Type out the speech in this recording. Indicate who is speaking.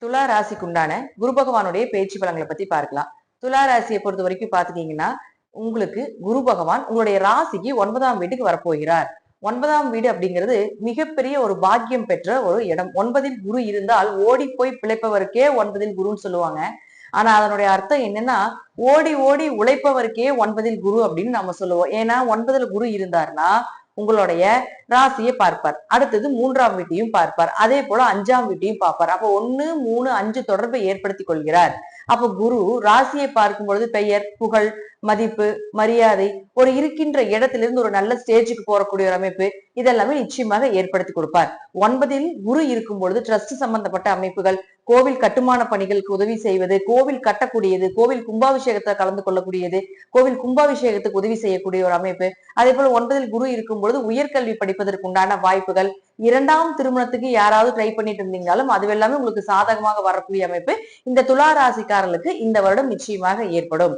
Speaker 1: துலா ராசிக்கு உண்டான குரு பகவானுடைய பேச்சு பலன்களை பத்தி பார்க்கலாம். துலா ராசியை பொறுத்த வரைக்கும் பாத்துட்டீங்கன்னா, உங்களுக்கு குரு பகவான் உங்களுடைய ராசிக்கு 9ஆம் வீட்டுக்கு வரப்போகிறார். 9ஆம் வீடு அப்படிங்கிறது மிகப்பெரிய ஒரு பாக்கியம் பெற்ற ஒரு இடம். 9ல் குரு இருந்தால் ஓடி போய் பிழைப்பவருக்கே 9ல் குருன்னு சொல்லுவாங்க. ஆனா அதனுடைய அர்த்தம் என்னன்னா, ஓடி ஓடி உழைப்பவருக்கே 9ல் குரு அப்படின்னு நம்ம சொல்லுவோம். ஏன்னா 9ல குரு இருந்தாருன்னா உங்களுடைய ராசியை பார்ப்பார். அடுத்தது 3ஆம் வீட்டையும் பார்ப்பார். அதே போல 5ஆம் வீட்டையும் பார்ப்பார். அப்ப 1, 3, 5 தொடர்பை ஏற்படுத்திக் கொள்கிறார். அப்ப குரு ராசியை பார்க்கும் பொழுது பெயர், புகழ், மதிப்பு, மரியாதை, ஒரு இருக்கின்ற இடத்திலிருந்து ஒரு நல்ல ஸ்டேஜுக்கு போறக்கூடிய ஒரு அமைப்பு, இதெல்லாமே நிச்சயமாக ஏற்படுத்தி கொடுப்பார். 9ல் குரு இருக்கும் பொழுது ட்ரஸ்ட் சம்பந்தப்பட்ட அமைப்புகள், கோவில் கட்டுமான பணிகளுக்கு உதவி செய்வது, கோவில் கட்டக்கூடியது, கோவில் கும்பாபிஷேகத்தை கலந்து கொள்ளக்கூடியது, கோவில் கும்பாபிஷேகத்துக்கு உதவி செய்யக்கூடிய ஒரு அமைப்பு. அதே போல 9ல் குரு இருக்கும் பொழுது உயர்கல்வி படிப்பதற்கு உண்டான வாய்ப்புகள், 2ஆம் திருமணத்துக்கு யாராவது ட்ரை பண்ணிட்டு இருந்தீங்கனாலும் அது எல்லாமே உங்களுக்கு சாதகமாக வரக்கூடிய அமைப்பு இந்த துலா ராசிக்காரர்களுக்கு இந்த வருடம் நிச்சயமாக ஏற்படும்.